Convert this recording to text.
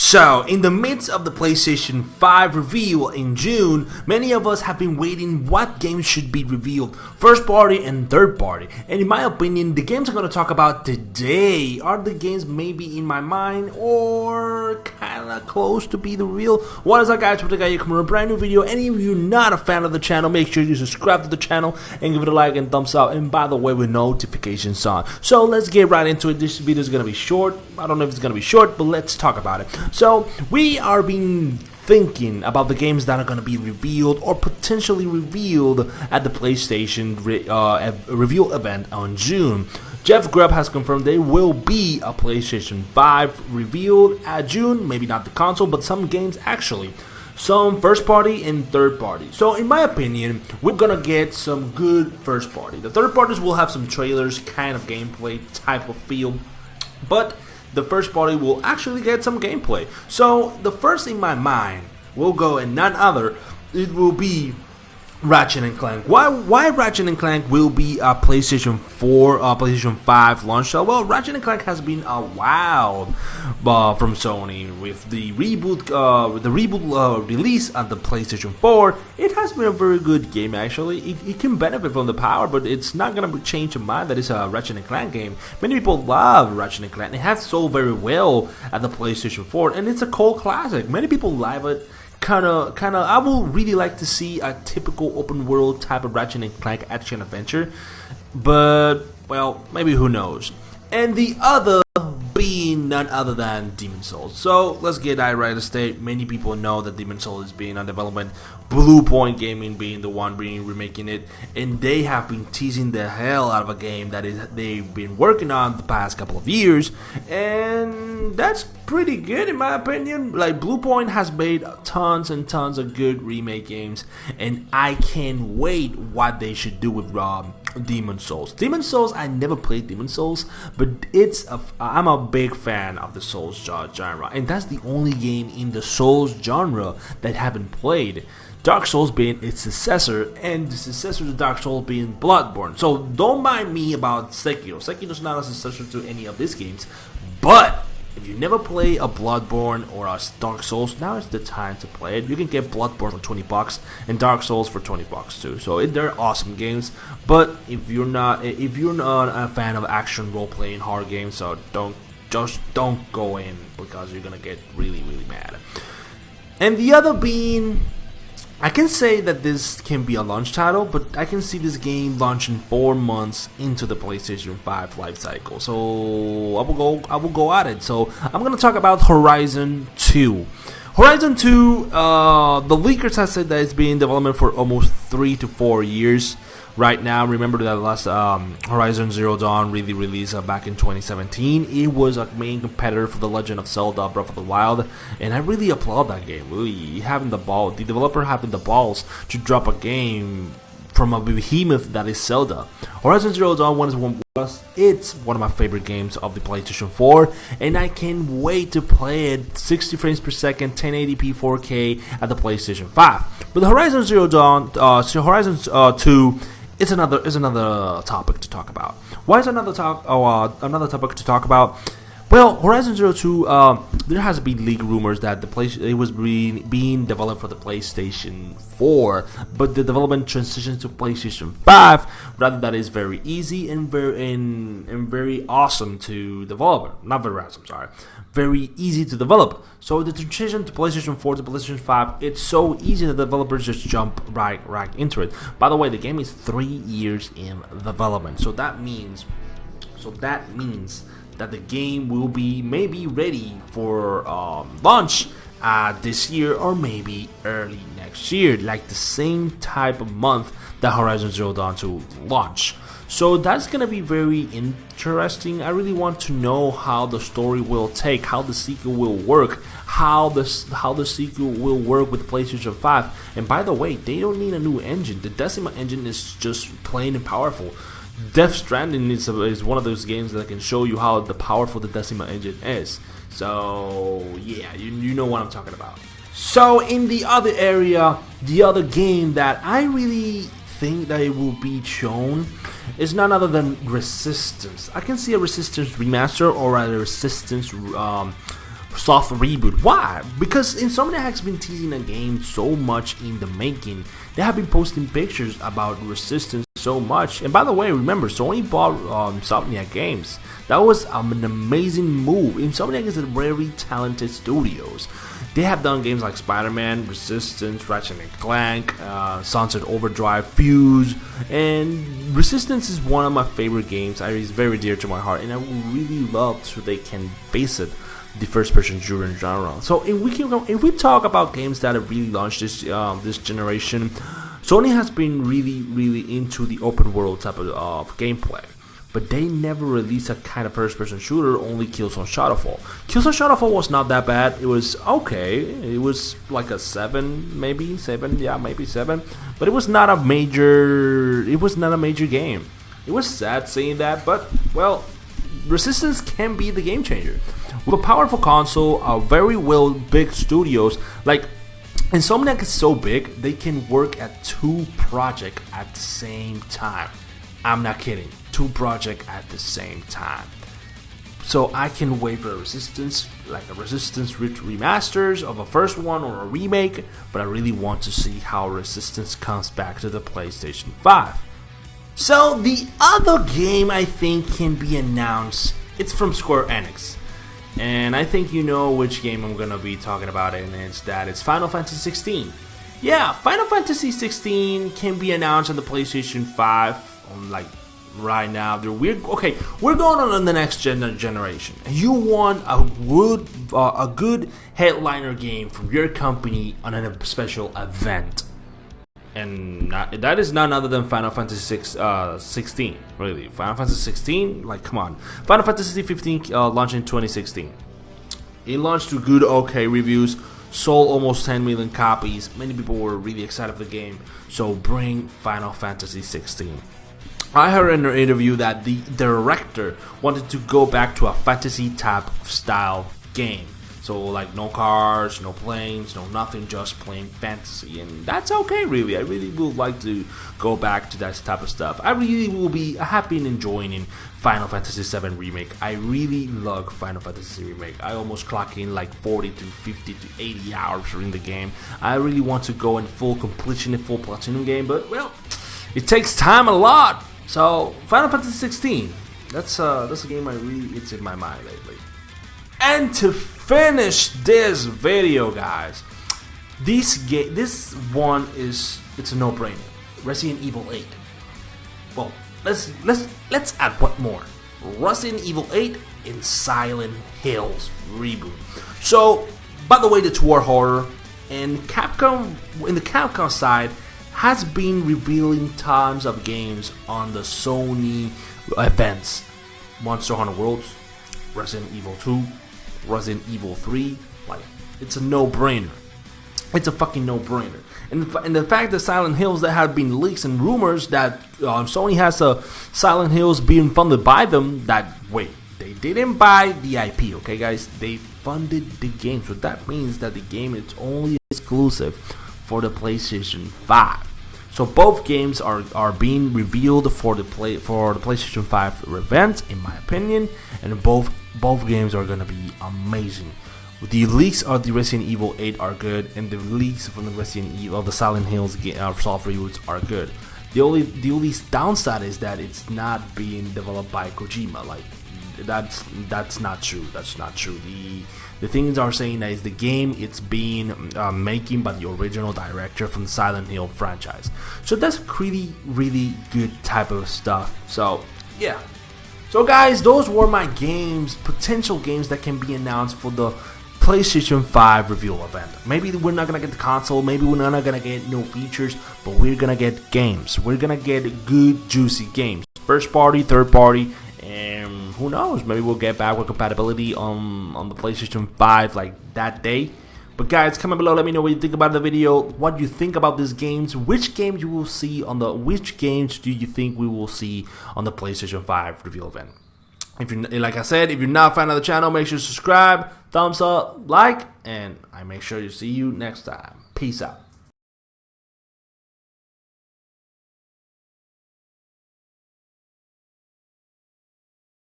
So, in the midst of the PlayStation 5 reveal in June, many of us have been waiting what games should be revealed, first party and third party. And in my opinion, the games I'm going to talk about today are the games maybe in my mind or kinda close to be the real. What is up guys, what's up guys, coming to a brand new video. Any of you not a fan of the channel, make sure you subscribe to the channel and give it a like and thumbs up. And by the way, with notifications on. So let's get right into it. This video is going to be short. I don't know if it's going to be short, but let's talk about it. So, we are being thinking about the games that are going to be revealed or potentially revealed at the PlayStation reveal event on June. Jeff Grubb has confirmed there will be a PlayStation 5 revealed at June, maybe not the console, but some games actually. Some first party and third party. So in my opinion, we're gonna get some good first party. The third parties will have some trailers, kind of gameplay type of feel, but the first party will actually get some gameplay. So the first in my mind will go and none other, it will be Ratchet and Clank. Why Ratchet and Clank will be a PlayStation 4, PlayStation 5 launch title? Well, Ratchet and Clank has been a while from Sony with the reboot, release on the PlayStation 4. It has been a very good game actually. It can benefit from the power, but it's not gonna change your mind that it's a Ratchet and Clank game. Many people love Ratchet and Clank. It has sold very well at the PlayStation 4, and it's a cult classic. Many people love it. Kinda, I would really like to see a typical open world type of Ratchet and Clank action adventure, but, well, maybe who knows. And the other being none other than Demon's Souls. So, let's get that right to state. Many people know that Demon's Souls is being on development, Blue Point Gaming being the one remaking it, and they have been teasing the hell out of a game that they've been working on the past couple of years, and that's pretty good in my opinion. Like, Blue Point has made tons and tons of good remake games, and I can't wait what they should do with Demon's Souls. Demon's Souls, I never played Demon's Souls, but I'm a big fan of the Souls genre, and that's the only game in the Souls genre that I haven't played. Dark Souls being its successor, and the successor to Dark Souls being Bloodborne. So don't mind me about Sekiro. Sekiro's not a successor to any of these games, but if you never play a Bloodborne or a Dark Souls, now is the time to play it. You can get Bloodborne for $20 and Dark Souls for $20 too. So they're awesome games. But if you're not a fan of action role-playing horror games, so don't go in because you're gonna get really mad. And the other being, I can say that this can be a launch title, but I can see this game launching 4 months into the PlayStation 5 life cycle. So I will go at it. So I'm gonna talk about Horizon 2. Horizon 2, the leakers have said that it's been in development for almost 3 to 4 years. Right now, remember that last Horizon Zero Dawn really released back in 2017. It was a main competitor for The Legend of Zelda Breath of the Wild, and I really applaud that game. Really, the developer having the balls to drop a game from a behemoth that is Zelda. Horizon Zero Dawn it's one of my favorite games of the PlayStation 4, and I can't wait to play it 60 frames per second, 1080p 4K at the PlayStation 5. But the Horizon Zero Dawn, Horizon 2. It's another topic to talk about. Why is another topic to talk about? Well, Horizon Zero 2, there has been leaked rumors that it was being developed for the PlayStation 4, but the development transitions to PlayStation 5. Rather, that is very easy and very awesome to develop. Not very awesome, sorry. Very easy to develop. So the transition to PlayStation 4 to PlayStation 5, it's so easy that developers just jump right into it. By the way, the game is 3 years in development, so that means that the game will be maybe ready for launch this year or maybe early next year, like the same type of month that Horizon Zero Dawn 2 launch. So that's gonna be very interesting. I really want to know how the story will take, how the sequel will work, how the sequel will work with PlayStation 5. And by the way, they don't need a new engine. The Decima engine is just plain and powerful. Death Stranding is one of those games that can show you how powerful the Decima engine is. So yeah, you know what I'm talking about. So in the other area, the other game that I really think that it will be shown is none other than Resistance. I can see a Resistance remaster or a Resistance soft reboot. Why? Because Insomniac has been teasing the game so much in the making. They have been posting pictures about Resistance so much. And by the way, remember, Sony bought Insomniac Games. That was an amazing move. Insomniac is a very talented studios. They have done games like Spider-Man, Resistance, Ratchet & Clank, Sunset Overdrive, Fuse, and Resistance is one of my favorite games. It's very dear to my heart, and I would really love so they can base it the first-person shooter genre. So if we talk about games that have really launched this generation, Sony has been really into the open world type of gameplay. But they never released a kind of first-person shooter, only Killzone Shadowfall. Killzone Shadowfall was not that bad. It was okay. It was like a 7, maybe 7. Yeah, maybe 7. But it was not a major. It was not a major game. It was sad saying that, but well, Resistance can be the game changer. With a powerful console, a very well big studios like Insomniac is so big they can work at 2 projects at the same time. I'm not kidding. 2 projects at the same time. So I can wait for a Resistance, like a Resistance remasters of a first one or a remake, but I really want to see how Resistance comes back to the PlayStation 5. So the other game I think can be announced, it's from Square Enix. And I think you know which game I'm gonna be talking about, and it's Final Fantasy 16. Yeah, Final Fantasy 16 can be announced on the PlayStation 5 like right now. We're going on the next generation. You want a good headliner game from your company on a special event, and that is none other than Final Fantasy 16. Really, Final Fantasy 16. Like, come on, Final Fantasy 15 launched in 2016. It launched to good, okay reviews. Sold almost 10 million copies. Many people were really excited for the game. So bring Final Fantasy 16. I heard in an interview that the director wanted to go back to a fantasy type of style game. So like no cars, no planes, no nothing, just plain fantasy. And that's okay really. I really would like to go back to that type of stuff. I really will be happy and enjoying in Final Fantasy 7 Remake. I really love Final Fantasy Remake. I almost clock in like 40 to 50 to 80 hours in the game. I really want to go in full completion, in full platinum game, but well, it takes time a lot. So Final Fantasy 16, that's a game it's in my mind lately. And to finish this video, guys, this one it's a no-brainer. Resident Evil 8. Well, let's add what more? Resident Evil 8 in Silent Hills reboot. So, by the way, the 2 are horror, and Capcom in the Capcom side has been revealing tons of games on the Sony events. Monster Hunter Worlds, Resident Evil 2, Resident Evil 3, like, it's a no-brainer. It's a fucking no-brainer. And the fact that Silent Hills, there have been leaks and rumors that Sony has a Silent Hills being funded by them, they didn't buy the IP, okay guys? They funded the game, so that means that the game is only exclusive for the PlayStation 5. So both games are being revealed for the PlayStation 5 event, in my opinion, and both games are gonna be amazing. The leaks of the Resident Evil 8 are good, and the leaks from the Resident Evil, the Silent Hills soft reboots are good. The only downside is that it's not being developed by Kojima. Like, that's not true. That's not true. The things are saying that is the game it's being making by the original director from the Silent Hill franchise. So that's really good type of stuff. So yeah. So guys, those were my games, potential games that can be announced for the PlayStation 5 reveal event. Maybe we're not gonna get the console, maybe we're not gonna get no features, but we're gonna get games. We're gonna get good, juicy games. First party, third party, and who knows, maybe we'll get backward compatibility on the PlayStation 5 like that day. But guys, comment below, let me know what you think about the video, what you think about these games, which games you will see on which games do you think we will see on the PlayStation 5 reveal event. If you're, like I said, if you're not a fan of the channel, make sure to subscribe, thumbs up, like, and I make sure to see you next time. Peace out.